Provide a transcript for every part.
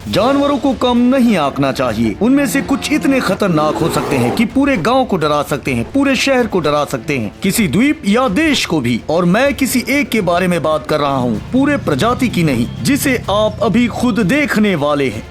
जानवरों को कम नहीं आंकना चाहिए। उनमें से कुछ इतने खतरनाक हो सकते हैं कि पूरे गांव को डरा सकते हैं, पूरे शहर को डरा सकते हैं, किसी द्वीप या देश को भी। और मैं किसी एक के बारे में बात कर रहा हूँ, पूरे प्रजाति की नहीं, जिसे आप अभी खुद देखने वाले हैं।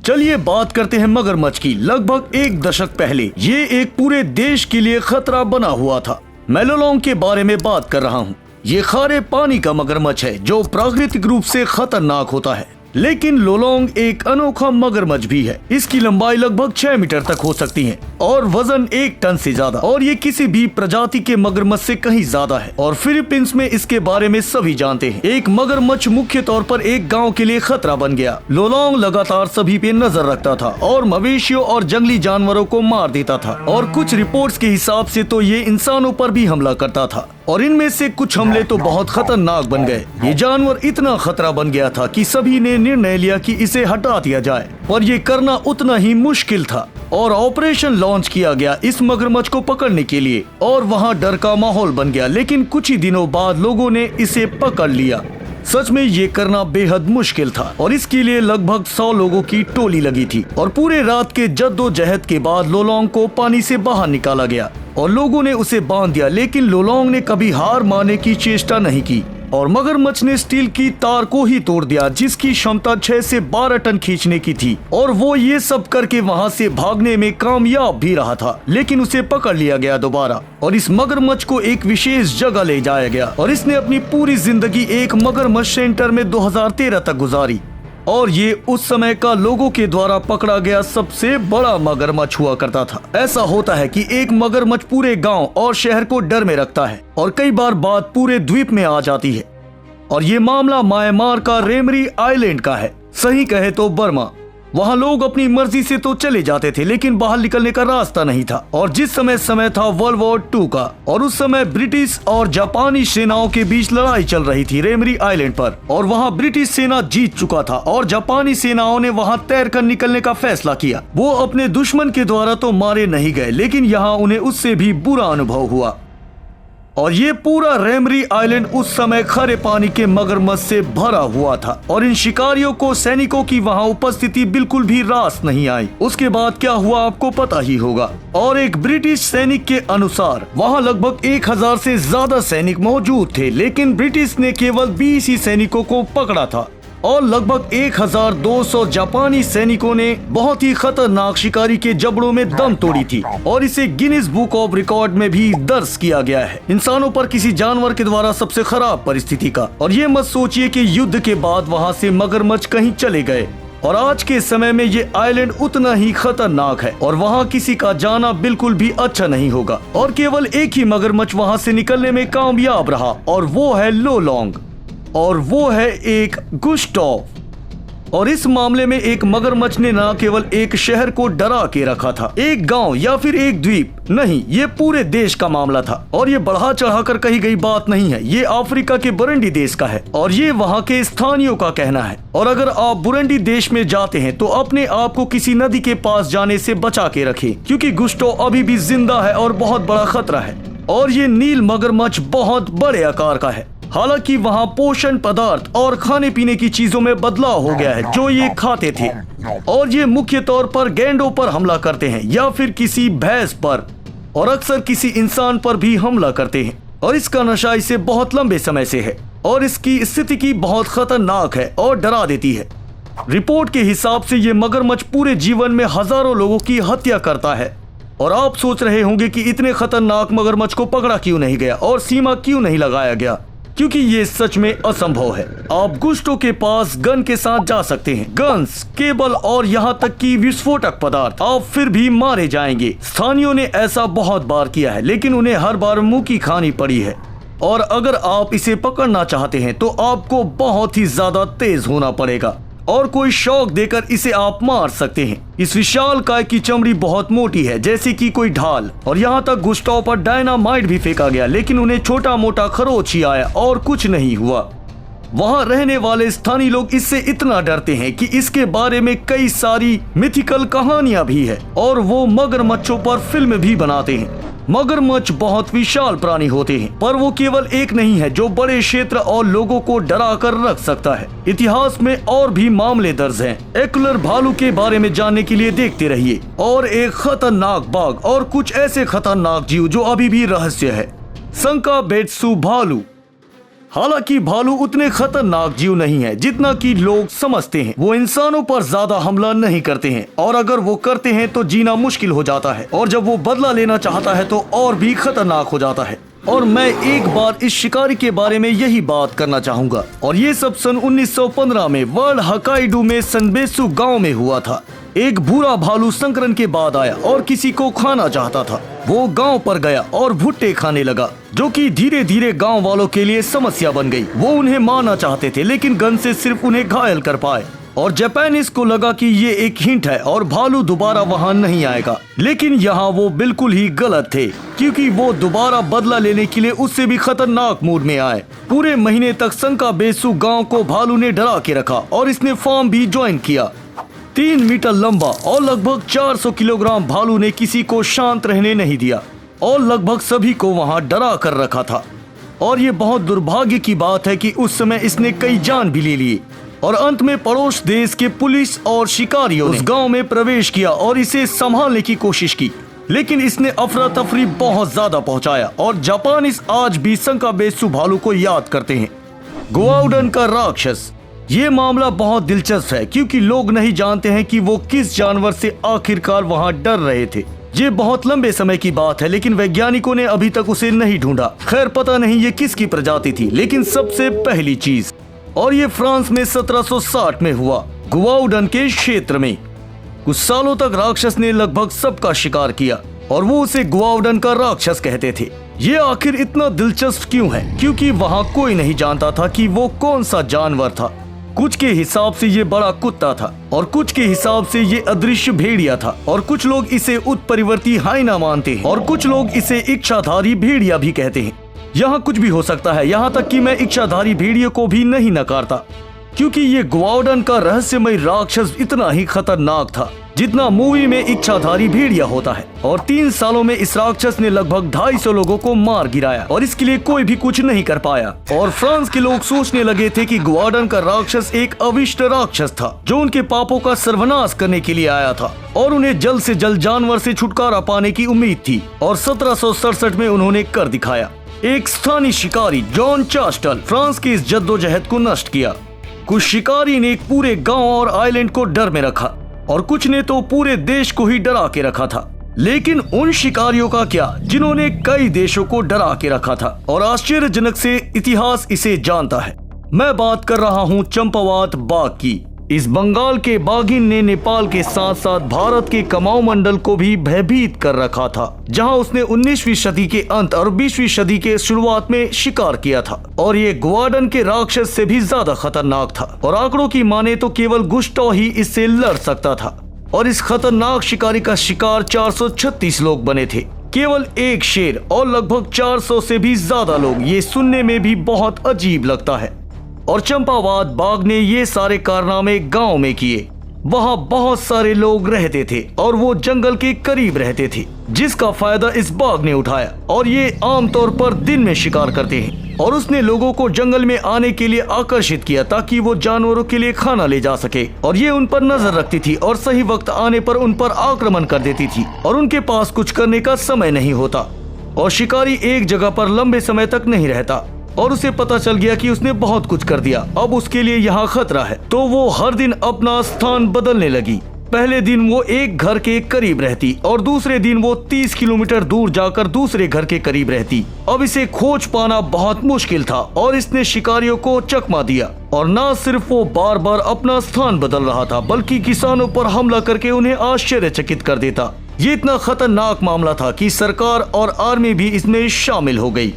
चलिए बात करते हैं मगरमच्छ की। लगभग 1 दशक पहले ये एक पूरे देश के लिए खतरा बना हुआ था। मैं लोलोंग के बारे में बात कर रहा हूँ। ये खारे पानी का मगरमच्छ है जो प्राकृतिक रूप से खतरनाक होता है, लेकिन लोलोंग एक अनोखा मगरमच्छ भी है। इसकी लंबाई लगभग 6 मीटर तक हो सकती है और वजन 1 टन से ज्यादा, और ये किसी भी प्रजाति के मगरमच्छ से कहीं ज्यादा है। और फिलीपींस में इसके बारे में सभी जानते हैं। एक मगरमच्छ मुख्य तौर पर एक गांव के लिए खतरा बन गया। लोलोंग लगातार सभी पे नजर रखता था और मवेशियों और जंगली जानवरों को मार देता था, और कुछ रिपोर्ट्स के हिसाब से तो ये इंसानों पर भी हमला करता था, और इनमें से कुछ हमले तो बहुत खतरनाक बन गए। ये जानवर इतना खतरा बन गया था कि सभी ने निर्णय लिया कि इसे हटा दिया जाए, पर ये करना उतना ही मुश्किल था। और ऑपरेशन लॉन्च किया गया इस मगरमच्छ को पकड़ने के लिए, और वहाँ डर का माहौल बन गया। लेकिन कुछ ही दिनों बाद लोगों ने इसे पकड़ लिया। सच में ये करना बेहद मुश्किल था, और इसके लिए लगभग 100 लोगों की टोली लगी थी। और पूरे रात के जद्दोजहद के बाद लोलोंग को पानी से बाहर निकाला गया और लोगों ने उसे बांध दिया। लेकिन लोलोंग ने कभी हार मानने की चेष्टा नहीं की, और मगरमच्छ ने स्टील की तार को ही तोड़ दिया जिसकी क्षमता 6 से 12 टन खींचने की थी। और वो ये सब करके वहाँ से भागने में कामयाब भी रहा था, लेकिन उसे पकड़ लिया गया दोबारा, और इस मगरमच्छ को एक विशेष जगह ले जाया गया। और इसने अपनी पूरी जिंदगी एक मगरमच्छ सेंटर में 2013 तक गुजारी, और ये उस समय का लोगों के द्वारा पकड़ा गया सबसे बड़ा मगरमच्छ हुआ करता था। ऐसा होता है कि एक मगरमच्छ पूरे गांव और शहर को डर में रखता है, और कई बार बात पूरे द्वीप में आ जाती है। और ये मामला म्यांमार का रेमरी आइलैंड का है, सही कहे तो बर्मा। वहाँ लोग अपनी मर्जी से तो चले जाते थे, लेकिन बाहर निकलने का रास्ता नहीं था। और जिस समय था वर्ल्ड वॉर 2 का, और उस समय ब्रिटिश और जापानी सेनाओं के बीच लड़ाई चल रही थी रेमरी आइलैंड पर, और वहाँ ब्रिटिश सेना जीत चुका था, और जापानी सेनाओं ने वहाँ तैरकर निकलने का फैसला किया। वो अपने दुश्मन के द्वारा तो मारे नहीं गए, लेकिन यहाँ उन्हें उससे भी बुरा अनुभव हुआ। और ये पूरा रेमरी आइलैंड उस समय खारे पानी के मगरमच्छ से भरा हुआ था, और इन शिकारियों को सैनिकों की वहाँ उपस्थिति बिल्कुल भी रास नहीं आई। उसके बाद क्या हुआ आपको पता ही होगा। और एक ब्रिटिश सैनिक के अनुसार वहाँ लगभग 1000 से ज्यादा सैनिक मौजूद थे, लेकिन ब्रिटिश ने केवल 20 ही सैनिकों को पकड़ा था, और लगभग 1200 जापानी सैनिकों ने बहुत ही खतरनाक शिकारी के जबड़ों में दम तोड़ी थी, और इसे गिनीज बुक ऑफ रिकॉर्ड में भी दर्ज किया गया है, इंसानों पर किसी जानवर के द्वारा सबसे खराब परिस्थिति का। और ये मत सोचिए कि युद्ध के बाद वहाँ से मगरमच्छ कहीं चले गए, और आज के समय में ये आइलैंड उतना ही खतरनाक है, और वहाँ किसी का जाना बिल्कुल भी अच्छा नहीं होगा। और केवल एक ही मगरमच्छ वहाँ से निकलने में कामयाब रहा, और वो है लोलोंग, और वो है एक गुस्टॉव। और इस मामले में एक मगरमच्छ ने न केवल एक शहर को डरा के रखा था, एक गांव या फिर एक द्वीप नहीं, ये पूरे देश का मामला था। और ये बढ़ा चढ़ाकर कही गई बात नहीं है, ये अफ्रीका के बुरुंडी देश का है, और ये वहाँ के स्थानियों का कहना है। और अगर आप बुरुंडी देश में जाते हैं तो अपने आप को किसी नदी के पास जाने से बचा के रखें, क्योंकि गुस्टॉव अभी भी जिंदा है और बहुत बड़ा खतरा है। और ये नील मगरमच्छ बहुत बड़े आकार का है। हालांकि वहाँ पोषण पदार्थ और खाने पीने की चीजों में बदलाव हो गया है जो ये खाते थे, और ये मुख्य तौर पर गैंडों पर हमला करते हैं या फिर किसी भैंस पर, और अक्सर किसी इंसान पर भी हमला करते हैं। और इसका नशा इसे बहुत लंबे समय से है, और इसकी स्थिति की बहुत खतरनाक है और डरा देती है। रिपोर्ट के हिसाब से ये मगरमच्छ पूरे जीवन में हजारों लोगों की हत्या करता है। और आप सोच रहे होंगे कि इतने खतरनाक मगरमच्छ को पकड़ा क्यों नहीं गया और सीमा क्यों नहीं लगाया गया, क्योंकि ये सच में असंभव है। आप गुस्टो के पास गन के साथ जा सकते हैं, गन्स, केबल और यहाँ तक कि विस्फोटक पदार्थ, आप फिर भी मारे जाएंगे। स्थानियों ने ऐसा बहुत बार किया है, लेकिन उन्हें हर बार मुंह की खानी पड़ी है। और अगर आप इसे पकड़ना चाहते हैं तो आपको बहुत ही ज्यादा तेज होना पड़ेगा, और कोई शौक देकर इसे आप मार सकते हैं। इस विशाल काय की चमड़ी बहुत मोटी है, जैसे कि कोई ढाल, और यहाँ तक गुस्टाव पर डायनामाइट भी फेंका गया, लेकिन उन्हें छोटा मोटा खरोच ही आया और कुछ नहीं हुआ। वहाँ रहने वाले स्थानीय लोग इससे इतना डरते हैं कि इसके बारे में कई सारी मिथिकल कहानियां भी है, और वो मगरमच्छों पर फिल्म भी बनाते हैं। मगरमच्छ बहुत विशाल प्राणी होते हैं, पर वो केवल एक नहीं है जो बड़े क्षेत्र और लोगों को डरा कर रख सकता है। इतिहास में और भी मामले दर्ज हैं। एकुलर भालू के बारे में जानने के लिए देखते रहिए। और एक खतरनाक बाघ और कुछ ऐसे खतरनाक जीव जो अभी भी रहस्य है। संकाबेत्सु भालू। हालांकि भालू उतने खतरनाक जीव नहीं है जितना कि लोग समझते हैं। वो इंसानों पर ज्यादा हमला नहीं करते हैं, और अगर वो करते हैं तो जीना मुश्किल हो जाता है, और जब वो बदला लेना चाहता है तो और भी खतरनाक हो जाता है। और मैं एक बार इस शिकारी के बारे में यही बात करना चाहूंगा। और ये सब सन 1915 में वर्ल्ड हकाइडो में सनबेत्सु गाँव में हुआ था। एक भूरा भालू संकरन के बाद आया और किसी को खाना चाहता था। वो गांव पर गया और भुट्टे खाने लगा, जो कि धीरे धीरे गांव वालों के लिए समस्या बन गई। वो उन्हें मारना चाहते थे, लेकिन गन से सिर्फ उन्हें घायल कर पाए। और जापानीज को लगा कि ये एक हिंट है और भालू दोबारा वहां नहीं आएगा। लेकिन यहाँ वो बिल्कुल ही गलत थे, क्योंकि वो दोबारा बदला लेने के लिए उससे भी खतरनाक मूड में आए। पूरे महीने तक संकाबेत्सु गाँव को भालू ने डरा के रखा और इसने फार्म भी ज्वाइन किया। 3 मीटर लंबा और लगभग 400 किलोग्राम भालू ने किसी को शांत रहने नहीं दिया और लगभग सभी को वहां डरा कर रखा था। और ये बहुत दुर्भाग्य की बात है कि उस समय इसने कई जान भी ले लिए। और अंत में पड़ोस देश के पुलिस और शिकारियों ने उस गांव में प्रवेश किया और इसे संभालने की कोशिश की, लेकिन इसने अफरा तफरी बहुत ज्यादा पहुंचाया। और जापानीज आज भी संकाबेत्सु भालू को याद करते हैं। गोआउडन का राक्षस। ये मामला बहुत दिलचस्प है, क्योंकि लोग नहीं जानते हैं कि वो किस जानवर से आखिरकार वहां डर रहे थे। ये बहुत लंबे समय की बात है, लेकिन वैज्ञानिकों ने अभी तक उसे नहीं ढूंढा। खैर, पता नहीं ये किसकी प्रजाति थी, लेकिन सबसे पहली चीज। और ये फ्रांस में 1760 में हुआ, गोआउडन के क्षेत्र में। कुछ सालों तक राक्षस ने लगभग सबका शिकार किया और वो उसे गोआउडन का राक्षस कहते थे। ये आखिर इतना दिलचस्प क्यों है? क्योंकि वहाँ कोई नहीं जानता था कि वो कौन सा जानवर था। कुछ के हिसाब से ये बड़ा कुत्ता था, और कुछ के हिसाब से ये अदृश्य भेड़िया था, और कुछ लोग इसे उत्परिवर्ती हाइना मानते हैं, और कुछ लोग इसे इच्छाधारी भेड़िया भी कहते हैं। यहाँ कुछ भी हो सकता है, यहाँ तक कि मैं इच्छाधारी भेड़िया को भी नहीं नकारता, क्योंकि ये गोआउडन का रहस्यमय राक्षस इतना ही खतरनाक था जितना मूवी में इच्छाधारी भेड़िया होता है। और 3 सालों में इस राक्षस ने लगभग 250 लोगों को मार गिराया, और इसके लिए कोई भी कुछ नहीं कर पाया। और फ्रांस के लोग सोचने लगे थे कि गोआउडन का राक्षस एक अविष्ट राक्षस था जो उनके पापों का सर्वनाश करने के लिए आया था, और उन्हें जल्द से जल्द जानवर से छुटकारा पाने की उम्मीद थी। और 1767 में उन्होंने कर दिखाया। एक स्थानीय शिकारी जॉन चास्टल फ्रांस की इस जद्दोजहद को नष्ट किया। कुछ शिकारी ने एक पूरे गांव और आइलैंड को डर में रखा, और कुछ ने तो पूरे देश को ही डरा के रखा था। लेकिन उन शिकारियों का क्या जिन्होंने कई देशों को डरा के रखा था? और आश्चर्यजनक से इतिहास इसे जानता है। मैं बात कर रहा हूँ चंपावत बाघ की। इस बंगाल के बाघिन ने नेपाल के साथ साथ भारत के कुमाऊं मंडल को भी भयभीत कर रखा था, जहां उसने 19वीं सदी के अंत और 20वीं सदी के शुरुआत में शिकार किया था। और ये गोआउडन के राक्षस से भी ज्यादा खतरनाक था, और आंकड़ों की माने तो केवल गुस्टो ही इससे लड़ सकता था। और इस खतरनाक शिकारी का शिकार 436 लोग बने थे, केवल एक शेर और लगभग 400 से भी ज्यादा लोग। ये सुनने में भी बहुत अजीब लगता है। और चंपावत बाघ ने ये सारे कारनामे गांव में किए। वहाँ बहुत सारे लोग रहते थे और वो जंगल के करीब रहते थे, जिसका फायदा इस बाघ ने उठाया। और ये आमतौर पर दिन में शिकार करते हैं, और उसने लोगों को जंगल में आने के लिए आकर्षित किया ताकि वो जानवरों के लिए खाना ले जा सके। और ये उन पर नजर रखती थी और सही वक्त आने पर उन पर आक्रमण कर देती थी, और उनके पास कुछ करने का समय नहीं होता। और शिकारी एक जगह पर लंबे समय तक नहीं रहता, और उसे पता चल गया कि उसने बहुत कुछ कर दिया, अब उसके लिए यहाँ खतरा है। तो वो हर दिन अपना स्थान बदलने लगी। पहले दिन वो एक घर के करीब रहती, और दूसरे दिन वो 30 किलोमीटर दूर जाकर दूसरे घर के करीब रहती। अब इसे खोज पाना बहुत मुश्किल था, और इसने शिकारियों को चकमा दिया। और न सिर्फ वो बार बार अपना स्थान बदल रहा था, बल्कि किसानों पर हमला करके उन्हें आश्चर्यचकित कर देता। ये इतना खतरनाक मामला था कि सरकार और आर्मी भी इसमें शामिल हो गई।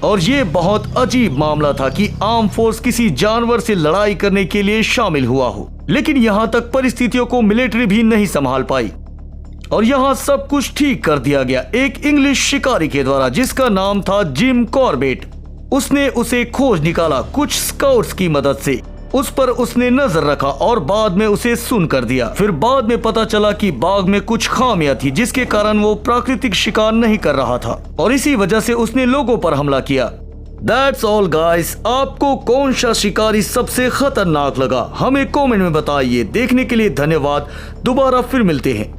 और ये बहुत अजीब मामला था कि आर्म फोर्स किसी जानवर से लड़ाई करने के लिए शामिल हुआ हो। लेकिन यहाँ तक परिस्थितियों को मिलिट्री भी नहीं संभाल पाई, और यहाँ सब कुछ ठीक कर दिया गया एक इंग्लिश शिकारी के द्वारा, जिसका नाम था जिम कॉर्बेट। उसने उसे खोज निकाला कुछ स्काउट्स की मदद से। उस पर उसने नजर रखा और बाद में उसे सुन कर दिया। फिर बाद में पता चला कि बाघ में कुछ खामियां थी जिसके कारण वो प्राकृतिक शिकार नहीं कर रहा था और इसी वजह से उसने लोगों पर हमला किया। That's all guys। आपको कौन सा शिकारी सबसे खतरनाक लगा हमें कमेंट में बताइए। देखने के लिए धन्यवाद। दोबारा फिर मिलते हैं।